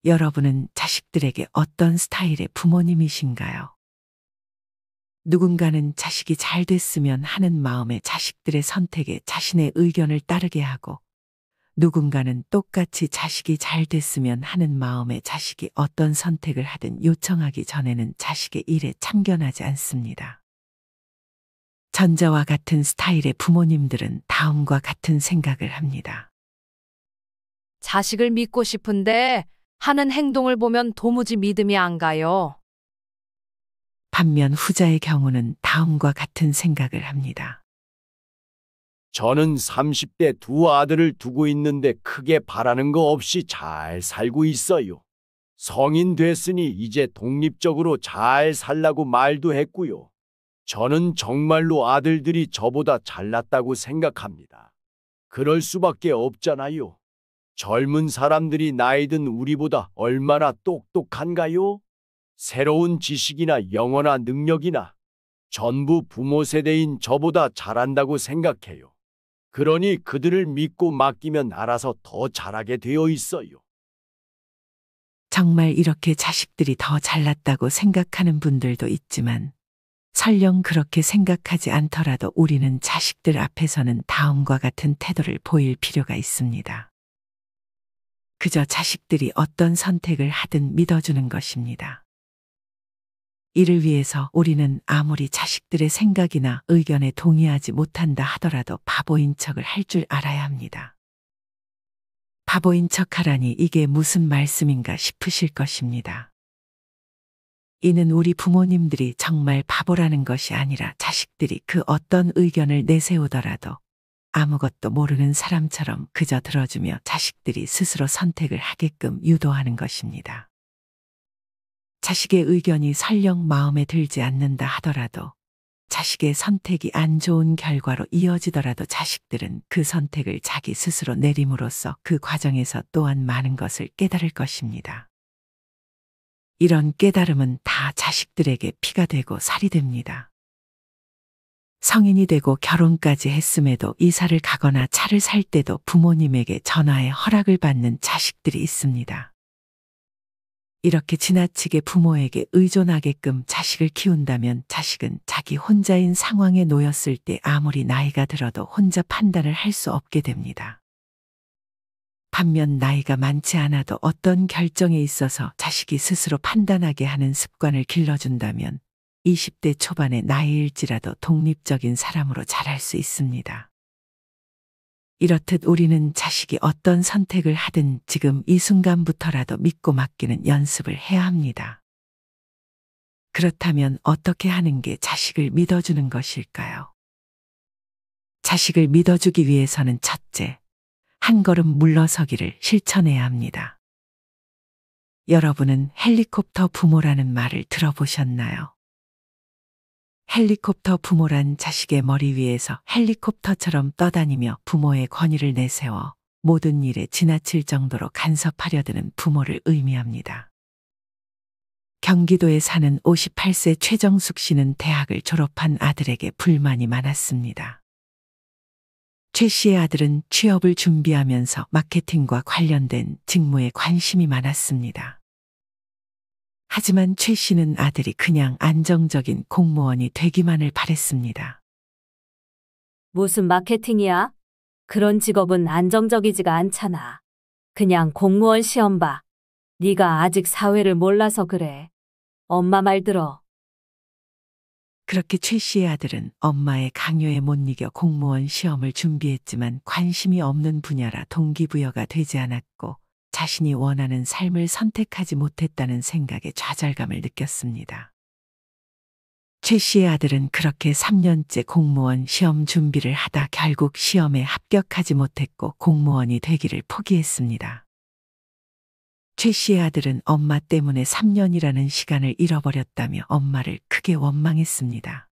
여러분은 자식들에게 어떤 스타일의 부모님이신가요? 누군가는 자식이 잘 됐으면 하는 마음에 자식들의 선택에 자신의 의견을 따르게 하고, 누군가는 똑같이 자식이 잘 됐으면 하는 마음에 자식이 어떤 선택을 하든 요청하기 전에는 자식의 일에 참견하지 않습니다. 전자와 같은 스타일의 부모님들은 다음과 같은 생각을 합니다. 자식을 믿고 싶은데 하는 행동을 보면 도무지 믿음이 안 가요. 반면 후자의 경우는 다음과 같은 생각을 합니다. 저는 30대 두 아들을 두고 있는데 크게 바라는 거 없이 잘 살고 있어요. 성인 됐으니 이제 독립적으로 잘 살라고 말도 했고요. 저는 정말로 아들들이 저보다 잘났다고 생각합니다. 그럴 수밖에 없잖아요. 젊은 사람들이 나이 든 우리보다 얼마나 똑똑한가요? 새로운 지식이나 영어나 능력이나 전부 부모 세대인 저보다 잘한다고 생각해요. 그러니 그들을 믿고 맡기면 알아서 더 잘하게 되어 있어요. 정말 이렇게 자식들이 더 잘났다고 생각하는 분들도 있지만, 설령 그렇게 생각하지 않더라도 우리는 자식들 앞에서는 다음과 같은 태도를 보일 필요가 있습니다. 그저 자식들이 어떤 선택을 하든 믿어주는 것입니다. 이를 위해서 우리는 아무리 자식들의 생각이나 의견에 동의하지 못한다 하더라도 바보인 척을 할 줄 알아야 합니다. 바보인 척하라니 이게 무슨 말씀인가 싶으실 것입니다. 이는 우리 부모님들이 정말 바보라는 것이 아니라 자식들이 그 어떤 의견을 내세우더라도 아무것도 모르는 사람처럼 그저 들어주며 자식들이 스스로 선택을 하게끔 유도하는 것입니다. 자식의 의견이 설령 마음에 들지 않는다 하더라도, 자식의 선택이 안 좋은 결과로 이어지더라도 자식들은 그 선택을 자기 스스로 내림으로써 그 과정에서 또한 많은 것을 깨달을 것입니다. 이런 깨달음은 다 자식들에게 피가 되고 살이 됩니다. 성인이 되고 결혼까지 했음에도 이사를 가거나 차를 살 때도 부모님에게 전화의 허락을 받는 자식들이 있습니다. 이렇게 지나치게 부모에게 의존하게끔 자식을 키운다면 자식은 자기 혼자인 상황에 놓였을 때 아무리 나이가 들어도 혼자 판단을 할 수 없게 됩니다. 반면 나이가 많지 않아도 어떤 결정에 있어서 자식이 스스로 판단하게 하는 습관을 길러준다면 20대 초반의 나이일지라도 독립적인 사람으로 자랄 수 있습니다. 이렇듯 우리는 자식이 어떤 선택을 하든 지금 이 순간부터라도 믿고 맡기는 연습을 해야 합니다. 그렇다면 어떻게 하는 게 자식을 믿어주는 것일까요? 자식을 믿어주기 위해서는 첫째, 한 걸음 물러서기를 실천해야 합니다. 여러분은 헬리콥터 부모라는 말을 들어보셨나요? 헬리콥터 부모란 자식의 머리 위에서 헬리콥터처럼 떠다니며 부모의 권위를 내세워 모든 일에 지나칠 정도로 간섭하려 드는 부모를 의미합니다. 경기도에 사는 58세 최정숙 씨는 대학을 졸업한 아들에게 불만이 많았습니다. 최 씨의 아들은 취업을 준비하면서 마케팅과 관련된 직무에 관심이 많았습니다. 하지만 최 씨는 아들이 그냥 안정적인 공무원이 되기만을 바랬습니다. 무슨 마케팅이야? 그런 직업은 안정적이지가 않잖아. 그냥 공무원 시험 봐. 네가 아직 사회를 몰라서 그래. 엄마 말 들어. 그렇게 최 씨의 아들은 엄마의 강요에 못 이겨 공무원 시험을 준비했지만 관심이 없는 분야라 동기부여가 되지 않았고 자신이 원하는 삶을 선택하지 못했다는 생각에 좌절감을 느꼈습니다. 최 씨의 아들은 그렇게 3년째 공무원 시험 준비를 하다 결국 시험에 합격하지 못했고 공무원이 되기를 포기했습니다. 최 씨의 아들은 엄마 때문에 3년이라는 시간을 잃어버렸다며 엄마를 크게 원망했습니다.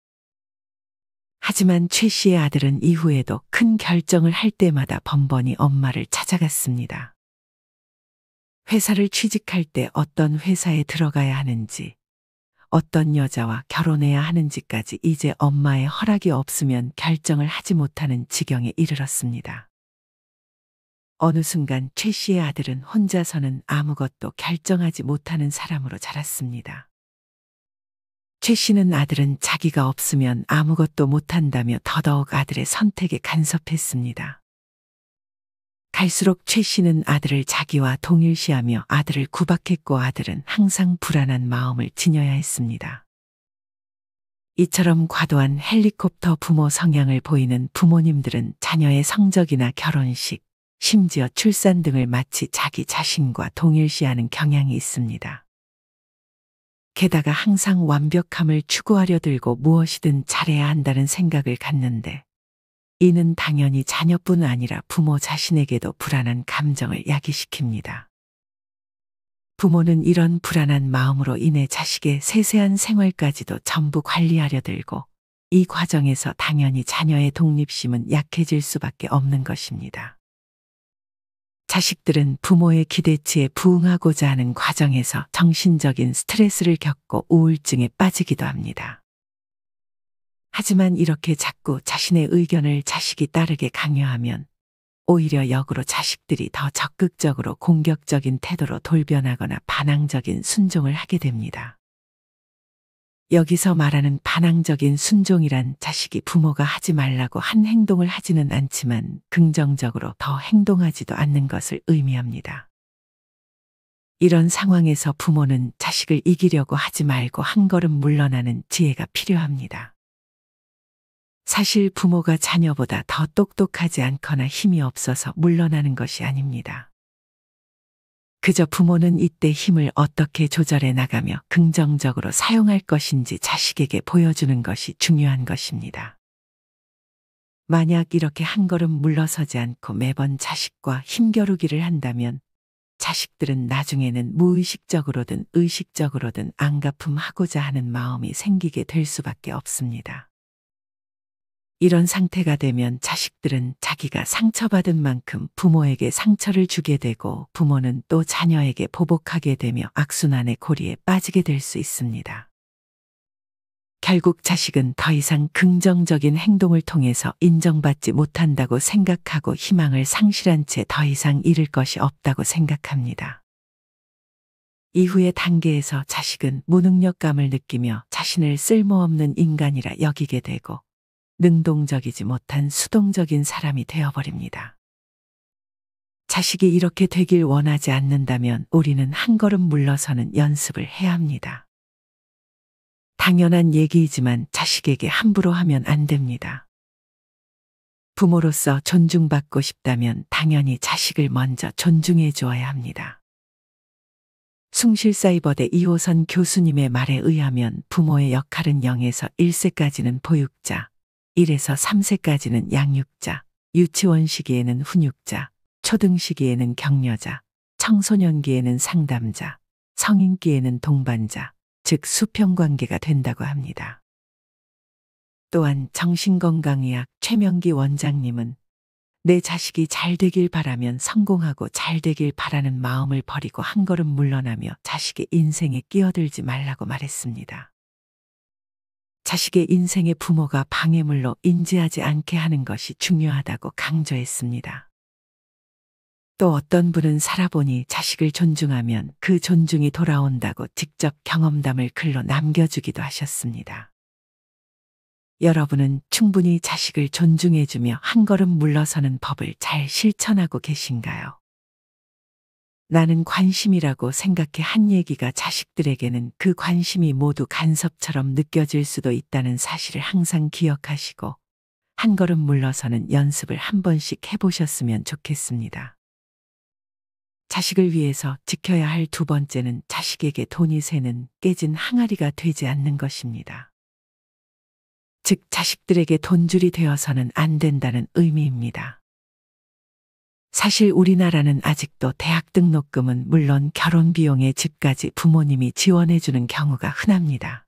하지만 최 씨의 아들은 이후에도 큰 결정을 할 때마다 번번이 엄마를 찾아갔습니다. 회사를 취직할 때 어떤 회사에 들어가야 하는지, 어떤 여자와 결혼해야 하는지까지 이제 엄마의 허락이 없으면 결정을 하지 못하는 지경에 이르렀습니다. 어느 순간 최 씨의 아들은 혼자서는 아무것도 결정하지 못하는 사람으로 자랐습니다. 최 씨는 아들은 자기가 없으면 아무것도 못한다며 더더욱 아들의 선택에 간섭했습니다. 갈수록 최 씨는 아들을 자기와 동일시하며 아들을 구박했고 아들은 항상 불안한 마음을 지녀야 했습니다. 이처럼 과도한 헬리콥터 부모 성향을 보이는 부모님들은 자녀의 성적이나 결혼식, 심지어 출산 등을 마치 자기 자신과 동일시하는 경향이 있습니다. 게다가 항상 완벽함을 추구하려 들고 무엇이든 잘해야 한다는 생각을 갖는데 이는 당연히 자녀뿐 아니라 부모 자신에게도 불안한 감정을 야기시킵니다. 부모는 이런 불안한 마음으로 인해 자식의 세세한 생활까지도 전부 관리하려 들고 이 과정에서 당연히 자녀의 독립심은 약해질 수밖에 없는 것입니다. 자식들은 부모의 기대치에 부응하고자 하는 과정에서 정신적인 스트레스를 겪고 우울증에 빠지기도 합니다. 하지만 이렇게 자꾸 자신의 의견을 자식이 따르게 강요하면 오히려 역으로 자식들이 더 적극적으로 공격적인 태도로 돌변하거나 반항적인 순종을 하게 됩니다. 여기서 말하는 반항적인 순종이란 자식이 부모가 하지 말라고 한 행동을 하지는 않지만 긍정적으로 더 행동하지도 않는 것을 의미합니다. 이런 상황에서 부모는 자식을 이기려고 하지 말고 한 걸음 물러나는 지혜가 필요합니다. 사실 부모가 자녀보다 더 똑똑하지 않거나 힘이 없어서 물러나는 것이 아닙니다. 그저 부모는 이때 힘을 어떻게 조절해 나가며 긍정적으로 사용할 것인지 자식에게 보여주는 것이 중요한 것입니다. 만약 이렇게 한 걸음 물러서지 않고 매번 자식과 힘겨루기를 한다면 자식들은 나중에는 무의식적으로든 의식적으로든 안갚음하고자 하는 마음이 생기게 될 수밖에 없습니다. 이런 상태가 되면 자식들은 자기가 상처받은 만큼 부모에게 상처를 주게 되고 부모는 또 자녀에게 보복하게 되며 악순환의 고리에 빠지게 될 수 있습니다. 결국 자식은 더 이상 긍정적인 행동을 통해서 인정받지 못한다고 생각하고 희망을 상실한 채 더 이상 잃을 것이 없다고 생각합니다. 이후의 단계에서 자식은 무능력감을 느끼며 자신을 쓸모없는 인간이라 여기게 되고 능동적이지 못한 수동적인 사람이 되어버립니다. 자식이 이렇게 되길 원하지 않는다면 우리는 한 걸음 물러서는 연습을 해야 합니다. 당연한 얘기이지만 자식에게 함부로 하면 안 됩니다. 부모로서 존중받고 싶다면 당연히 자식을 먼저 존중해 주어야 합니다. 숭실사이버대 이호선 교수님의 말에 의하면 부모의 역할은 0에서 1세까지는 보육자, 1에서 3세까지는 양육자, 유치원 시기에는 훈육자, 초등 시기에는 격려자, 청소년기에는 상담자, 성인기에는 동반자, 즉 수평관계가 된다고 합니다. 또한 정신건강의학 최명기 원장님은 내 자식이 잘 되길 바라면 성공하고 잘 되길 바라는 마음을 버리고 한 걸음 물러나며 자식의 인생에 끼어들지 말라고 말했습니다. 자식의 인생에 부모가 방해물로 인지하지 않게 하는 것이 중요하다고 강조했습니다. 또 어떤 분은 살아보니 자식을 존중하면 그 존중이 돌아온다고 직접 경험담을 글로 남겨주기도 하셨습니다. 여러분은 충분히 자식을 존중해주며 한 걸음 물러서는 법을 잘 실천하고 계신가요? 나는 관심이라고 생각해 한 얘기가 자식들에게는 그 관심이 모두 간섭처럼 느껴질 수도 있다는 사실을 항상 기억하시고 한 걸음 물러서는 연습을 한 번씩 해보셨으면 좋겠습니다. 자식을 위해서 지켜야 할 두 번째는 자식에게 돈이 새는 깨진 항아리가 되지 않는 것입니다. 즉 자식들에게 돈줄이 되어서는 안 된다는 의미입니다. 사실 우리나라는 아직도 대학 등록금은 물론 결혼 비용의 집까지 부모님이 지원해주는 경우가 흔합니다.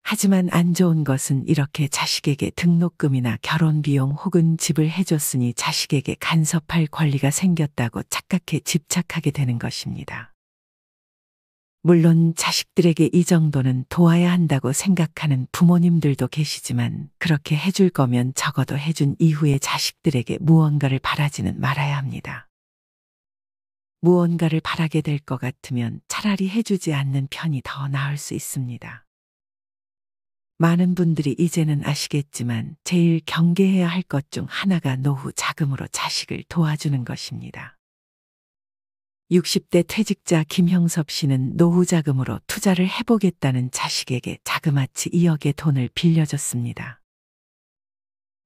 하지만 안 좋은 것은 이렇게 자식에게 등록금이나 결혼 비용 혹은 집을 해줬으니 자식에게 간섭할 권리가 생겼다고 착각해 집착하게 되는 것입니다. 물론 자식들에게 이 정도는 도와야 한다고 생각하는 부모님들도 계시지만 그렇게 해줄 거면 적어도 해준 이후에 자식들에게 무언가를 바라지는 말아야 합니다. 무언가를 바라게 될 것 같으면 차라리 해주지 않는 편이 더 나을 수 있습니다. 많은 분들이 이제는 아시겠지만 제일 경계해야 할 것 중 하나가 노후 자금으로 자식을 도와주는 것입니다. 60대 퇴직자 김형섭 씨는 노후 자금으로 투자를 해보겠다는 자식에게 자그마치 2억의 돈을 빌려줬습니다.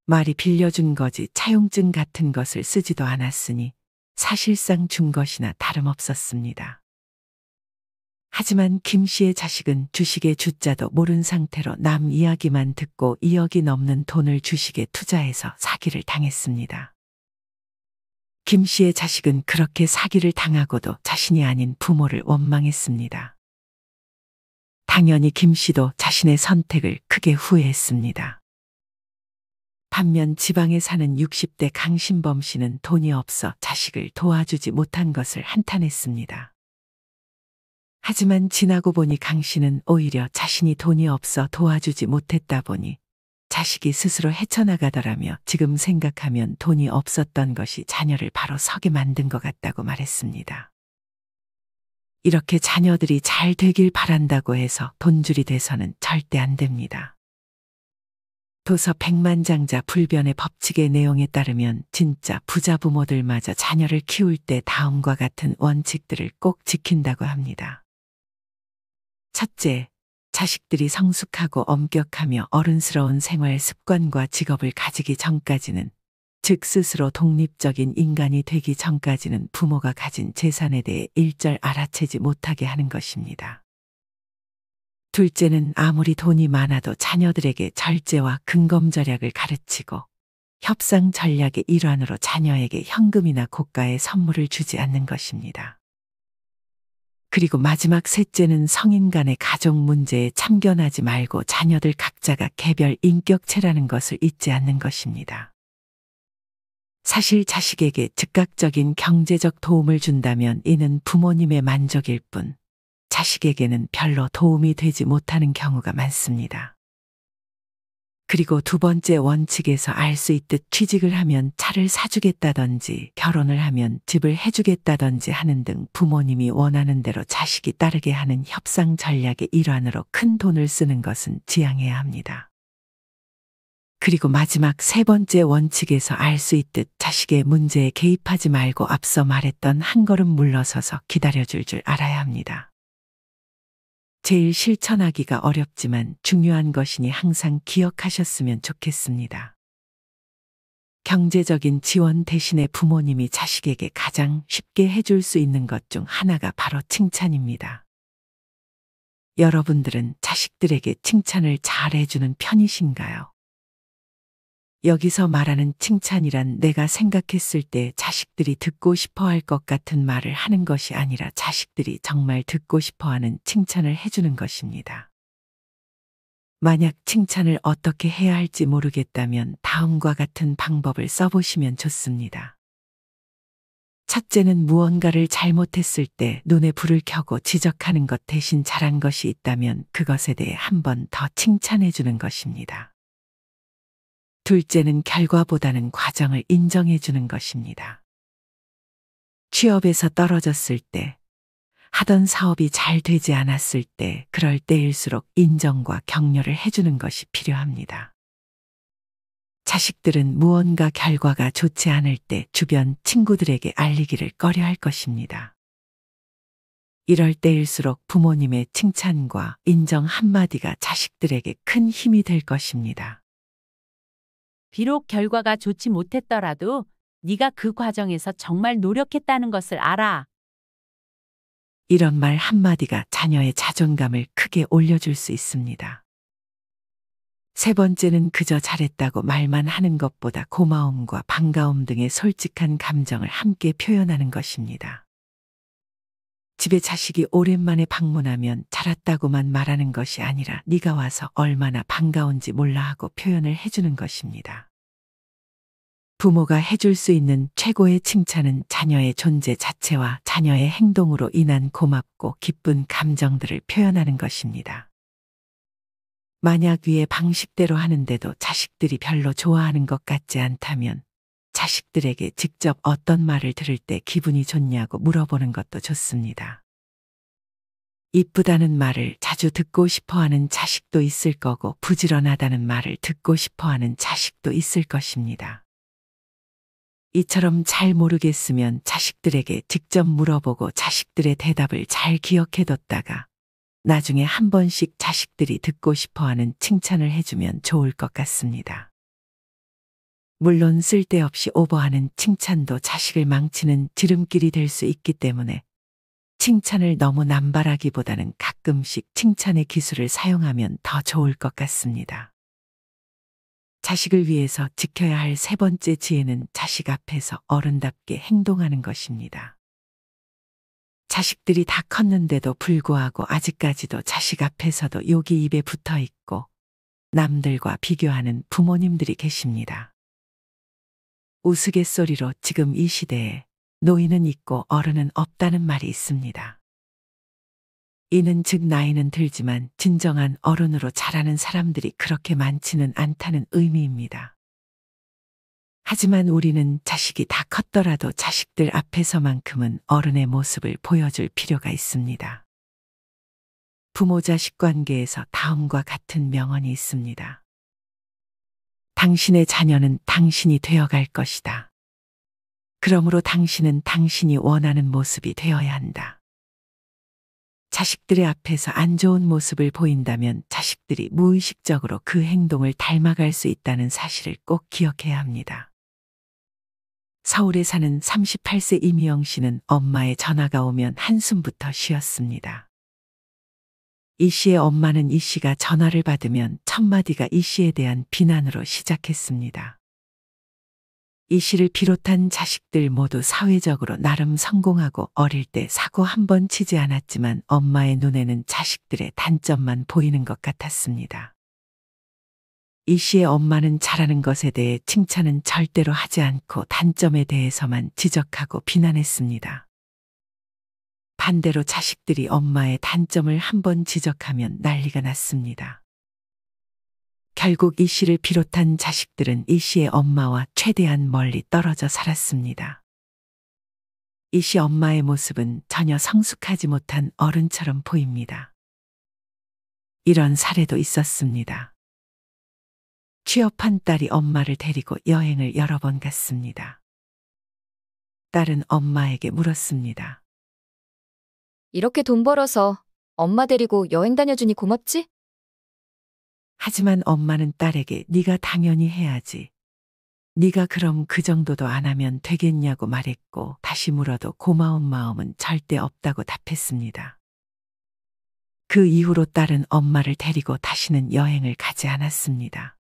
말이 빌려준 거지 차용증 같은 것을 쓰지도 않았으니 사실상 준 것이나 다름없었습니다. 하지만 김 씨의 자식은 주식의 주자도 모른 상태로 남 이야기만 듣고 2억이 넘는 돈을 주식에 투자해서 사기를 당했습니다. 김 씨의 자식은 그렇게 사기를 당하고도 자신이 아닌 부모를 원망했습니다. 당연히 김 씨도 자신의 선택을 크게 후회했습니다. 반면 지방에 사는 60대 강신범 씨는 돈이 없어 자식을 도와주지 못한 것을 한탄했습니다. 하지만 지나고 보니 강 씨는 오히려 자신이 돈이 없어 도와주지 못했다 보니 자식이 스스로 헤쳐나가더라며 지금 생각하면 돈이 없었던 것이 자녀를 바로 서게 만든 것 같다고 말했습니다. 이렇게 자녀들이 잘 되길 바란다고 해서 돈줄이 돼서는 절대 안 됩니다. 도서 백만장자 불변의 법칙의 내용에 따르면 진짜 부자 부모들마저 자녀를 키울 때 다음과 같은 원칙들을 꼭 지킨다고 합니다. 첫째, 자식들이 성숙하고 엄격하며 어른스러운 생활 습관과 직업을 가지기 전까지는, 즉 스스로 독립적인 인간이 되기 전까지는 부모가 가진 재산에 대해 일절 알아채지 못하게 하는 것입니다. 둘째는 아무리 돈이 많아도 자녀들에게 절제와 근검절약을 가르치고 협상 전략의 일환으로 자녀에게 현금이나 고가의 선물을 주지 않는 것입니다. 그리고 마지막 셋째는 성인 간의 가족 문제에 참견하지 말고 자녀들 각자가 개별 인격체라는 것을 잊지 않는 것입니다. 사실 자식에게 즉각적인 경제적 도움을 준다면 이는 부모님의 만족일 뿐, 자식에게는 별로 도움이 되지 못하는 경우가 많습니다. 그리고 두 번째 원칙에서 알 수 있듯 취직을 하면 차를 사주겠다든지 결혼을 하면 집을 해주겠다든지 하는 등 부모님이 원하는 대로 자식이 따르게 하는 협상 전략의 일환으로 큰 돈을 쓰는 것은 지양해야 합니다. 그리고 마지막 세 번째 원칙에서 알 수 있듯 자식의 문제에 개입하지 말고 앞서 말했던 한 걸음 물러서서 기다려줄 줄 알아야 합니다. 제일 실천하기가 어렵지만 중요한 것이니 항상 기억하셨으면 좋겠습니다. 경제적인 지원 대신에 부모님이 자식에게 가장 쉽게 해줄 수 있는 것 중 하나가 바로 칭찬입니다. 여러분들은 자식들에게 칭찬을 잘 해주는 편이신가요? 여기서 말하는 칭찬이란 내가 생각했을 때 자식들이 듣고 싶어 할 것 같은 말을 하는 것이 아니라 자식들이 정말 듣고 싶어 하는 칭찬을 해주는 것입니다. 만약 칭찬을 어떻게 해야 할지 모르겠다면 다음과 같은 방법을 써보시면 좋습니다. 첫째는 무언가를 잘못했을 때 눈에 불을 켜고 지적하는 것 대신 잘한 것이 있다면 그것에 대해 한 번 더 칭찬해 주는 것입니다. 둘째는 결과보다는 과정을 인정해 주는 것입니다. 취업에서 떨어졌을 때, 하던 사업이 잘 되지 않았을 때, 그럴 때일수록 인정과 격려를 해주는 것이 필요합니다. 자식들은 무언가 결과가 좋지 않을 때 주변 친구들에게 알리기를 꺼려할 것입니다. 이럴 때일수록 부모님의 칭찬과 인정 한마디가 자식들에게 큰 힘이 될 것입니다. 비록 결과가 좋지 못했더라도 네가 그 과정에서 정말 노력했다는 것을 알아. 이런 말 한마디가 자녀의 자존감을 크게 올려줄 수 있습니다. 세 번째는 그저 잘했다고 말만 하는 것보다 고마움과 반가움 등의 솔직한 감정을 함께 표현하는 것입니다. 집에 자식이 오랜만에 방문하면 잘했다고만 말하는 것이 아니라 네가 와서 얼마나 반가운지 몰라 하고 표현을 해주는 것입니다. 부모가 해줄 수 있는 최고의 칭찬은 자녀의 존재 자체와 자녀의 행동으로 인한 고맙고 기쁜 감정들을 표현하는 것입니다. 만약 위의 방식대로 하는데도 자식들이 별로 좋아하는 것 같지 않다면 자식들에게 직접 어떤 말을 들을 때 기분이 좋냐고 물어보는 것도 좋습니다. 이쁘다는 말을 자주 듣고 싶어 하는 자식도 있을 거고 부지런하다는 말을 듣고 싶어 하는 자식도 있을 것입니다. 이처럼 잘 모르겠으면 자식들에게 직접 물어보고 자식들의 대답을 잘 기억해뒀다가 나중에 한 번씩 자식들이 듣고 싶어 하는 칭찬을 해주면 좋을 것 같습니다. 물론 쓸데없이 오버하는 칭찬도 자식을 망치는 지름길이 될 수 있기 때문에 칭찬을 너무 남발하기보다는 가끔씩 칭찬의 기술을 사용하면 더 좋을 것 같습니다. 자식을 위해서 지켜야 할 세 번째 지혜는 자식 앞에서 어른답게 행동하는 것입니다. 자식들이 다 컸는데도 불구하고 아직까지도 자식 앞에서도 욕이 입에 붙어 있고 남들과 비교하는 부모님들이 계십니다. 우스갯소리로 지금 이 시대에 노인은 있고 어른은 없다는 말이 있습니다. 이는 즉 나이는 들지만 진정한 어른으로 자라는 사람들이 그렇게 많지는 않다는 의미입니다. 하지만 우리는 자식이 다 컸더라도 자식들 앞에서만큼은 어른의 모습을 보여줄 필요가 있습니다. 부모 자식 관계에서 다음과 같은 명언이 있습니다. 당신의 자녀는 당신이 되어갈 것이다. 그러므로 당신은 당신이 원하는 모습이 되어야 한다. 자식들의 앞에서 안 좋은 모습을 보인다면 자식들이 무의식적으로 그 행동을 닮아갈 수 있다는 사실을 꼭 기억해야 합니다. 서울에 사는 38세 이미영 씨는 엄마의 전화가 오면 한숨부터 쉬었습니다. 이 씨의 엄마는 이 씨가 전화를 받으면 첫 마디가 이 씨에 대한 비난으로 시작했습니다. 이 씨를 비롯한 자식들 모두 사회적으로 나름 성공하고 어릴 때 사고 한 번 치지 않았지만 엄마의 눈에는 자식들의 단점만 보이는 것 같았습니다. 이 씨의 엄마는 잘하는 것에 대해 칭찬은 절대로 하지 않고 단점에 대해서만 지적하고 비난했습니다. 반대로 자식들이 엄마의 단점을 한 번 지적하면 난리가 났습니다. 결국 이 씨를 비롯한 자식들은 이 씨의 엄마와 최대한 멀리 떨어져 살았습니다. 이 씨 엄마의 모습은 전혀 성숙하지 못한 어른처럼 보입니다. 이런 사례도 있었습니다. 취업한 딸이 엄마를 데리고 여행을 여러 번 갔습니다. 딸은 엄마에게 물었습니다. 이렇게 돈 벌어서 엄마 데리고 여행 다녀주니 고맙지? 하지만 엄마는 딸에게 네가 당연히 해야지. 네가 그럼 그 정도도 안 하면 되겠냐고 말했고 다시 물어도 고마운 마음은 절대 없다고 답했습니다. 그 이후로 딸은 엄마를 데리고 다시는 여행을 가지 않았습니다.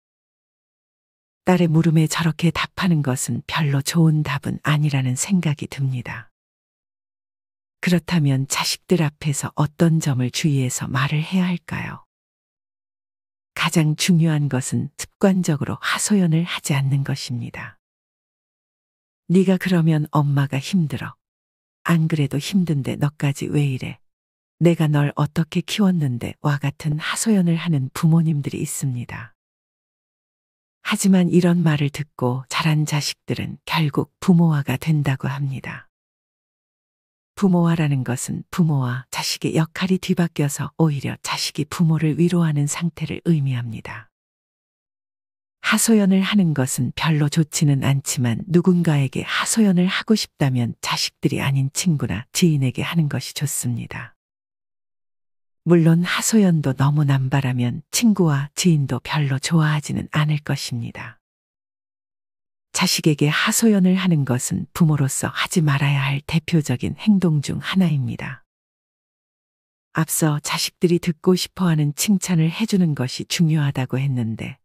딸의 물음에 저렇게 답하는 것은 별로 좋은 답은 아니라는 생각이 듭니다. 그렇다면 자식들 앞에서 어떤 점을 주의해서 말을 해야 할까요? 가장 중요한 것은 습관적으로 하소연을 하지 않는 것입니다. 네가 그러면 엄마가 힘들어. 안 그래도 힘든데 너까지 왜 이래? 내가 널 어떻게 키웠는데 와 같은 하소연을 하는 부모님들이 있습니다. 하지만 이런 말을 듣고 자란 자식들은 결국 부모화가 된다고 합니다. 부모화라는 것은 부모와 자식의 역할이 뒤바뀌어서 오히려 자식이 부모를 위로하는 상태를 의미합니다. 하소연을 하는 것은 별로 좋지는 않지만 누군가에게 하소연을 하고 싶다면 자식들이 아닌 친구나 지인에게 하는 것이 좋습니다. 물론 하소연도 너무 남발하면 친구와 지인도 별로 좋아하지는 않을 것입니다. 자식에게 하소연을 하는 것은 부모로서 하지 말아야 할 대표적인 행동 중 하나입니다. 앞서 자식들이 듣고 싶어하는 칭찬을 해주는 것이 중요하다고 했는데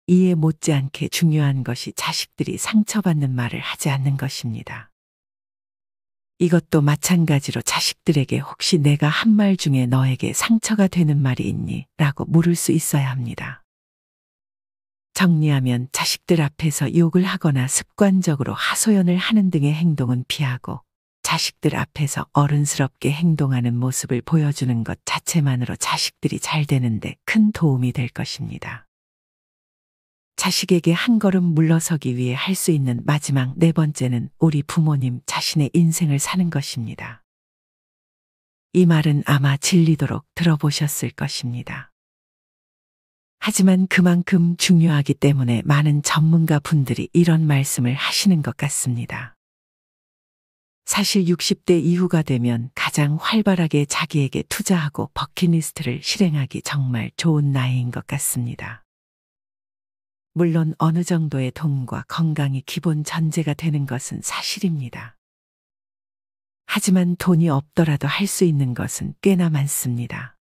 이에 못지않게 중요한 것이 자식들이 상처받는 말을 하지 않는 것입니다. 이것도 마찬가지로 자식들에게 혹시 내가 한 말 중에 너에게 상처가 되는 말이 있니? 라고 물을 수 있어야 합니다. 정리하면 자식들 앞에서 욕을 하거나 습관적으로 하소연을 하는 등의 행동은 피하고 자식들 앞에서 어른스럽게 행동하는 모습을 보여주는 것 자체만으로 자식들이 잘 되는데 큰 도움이 될 것입니다. 자식에게 한 걸음 물러서기 위해 할 수 있는 마지막 네 번째는 우리 부모님 자신의 인생을 사는 것입니다. 이 말은 아마 질리도록 들어보셨을 것입니다. 하지만 그만큼 중요하기 때문에 많은 전문가 분들이 이런 말씀을 하시는 것 같습니다. 사실 60대 이후가 되면 가장 활발하게 자기에게 투자하고 버킷리스트를 실행하기 정말 좋은 나이인 것 같습니다. 물론 어느 정도의 돈과 건강이 기본 전제가 되는 것은 사실입니다. 하지만 돈이 없더라도 할 수 있는 것은 꽤나 많습니다.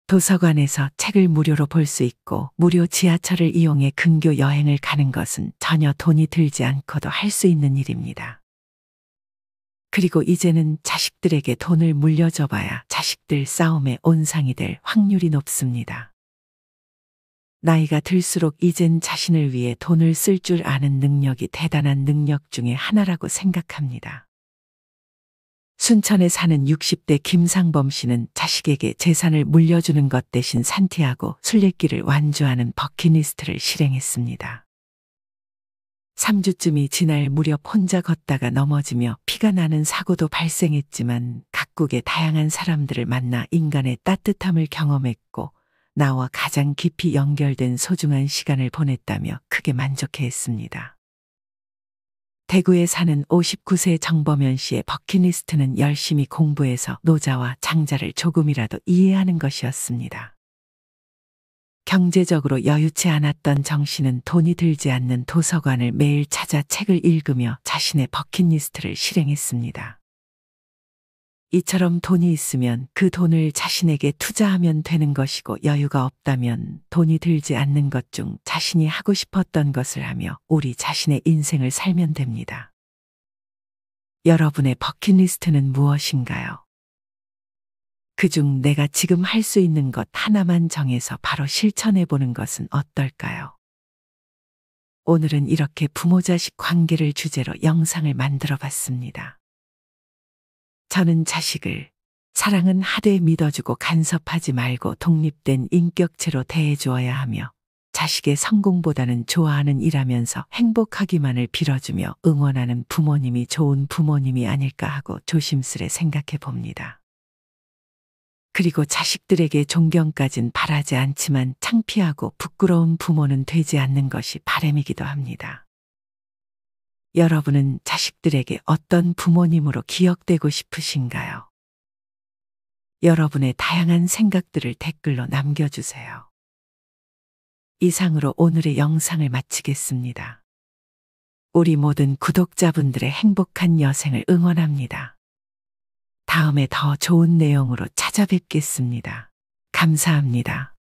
도서관에서 책을 무료로 볼 수 있고 무료 지하철을 이용해 근교 여행을 가는 것은 전혀 돈이 들지 않고도 할 수 있는 일입니다. 그리고 이제는 자식들에게 돈을 물려줘 봐야 자식들 싸움의 온상이 될 확률이 높습니다. 나이가 들수록 이젠 자신을 위해 돈을 쓸 줄 아는 능력이 대단한 능력 중에 하나라고 생각합니다. 순천에 사는 60대 김상범 씨는 자식에게 재산을 물려주는 것 대신 산티아고 순례길을 완주하는 버킷리스트를 실행했습니다. 3주쯤이 지날 무렵 혼자 걷다가 넘어지며 피가 나는 사고도 발생했지만 각국의 다양한 사람들을 만나 인간의 따뜻함을 경험했고 나와 가장 깊이 연결된 소중한 시간을 보냈다며 크게 만족해했습니다. 대구에 사는 59세 정범현 씨의 버킷리스트는 열심히 공부해서 노자와 장자를 조금이라도 이해하는 것이었습니다. 경제적으로 여유치 않았던 정 씨는 돈이 들지 않는 도서관을 매일 찾아 책을 읽으며 자신의 버킷리스트를 실행했습니다. 이처럼 돈이 있으면 그 돈을 자신에게 투자하면 되는 것이고 여유가 없다면 돈이 들지 않는 것 중 자신이 하고 싶었던 것을 하며 우리 자신의 인생을 살면 됩니다. 여러분의 버킷리스트는 무엇인가요? 그중 내가 지금 할 수 있는 것 하나만 정해서 바로 실천해 보는 것은 어떨까요? 오늘은 이렇게 부모-자식 관계를 주제로 영상을 만들어 봤습니다. 저는 자식을 사랑은 하되 믿어주고 간섭하지 말고 독립된 인격체로 대해주어야 하며 자식의 성공보다는 좋아하는 일하면서 행복하기만을 빌어주며 응원하는 부모님이 좋은 부모님이 아닐까 하고 조심스레 생각해 봅니다. 그리고 자식들에게 존경까진 바라지 않지만 창피하고 부끄러운 부모는 되지 않는 것이 바람이기도 합니다. 여러분은 자식들에게 어떤 부모님으로 기억되고 싶으신가요? 여러분의 다양한 생각들을 댓글로 남겨주세요. 이상으로 오늘의 영상을 마치겠습니다. 우리 모든 구독자분들의 행복한 여생을 응원합니다. 다음에 더 좋은 내용으로 찾아뵙겠습니다. 감사합니다.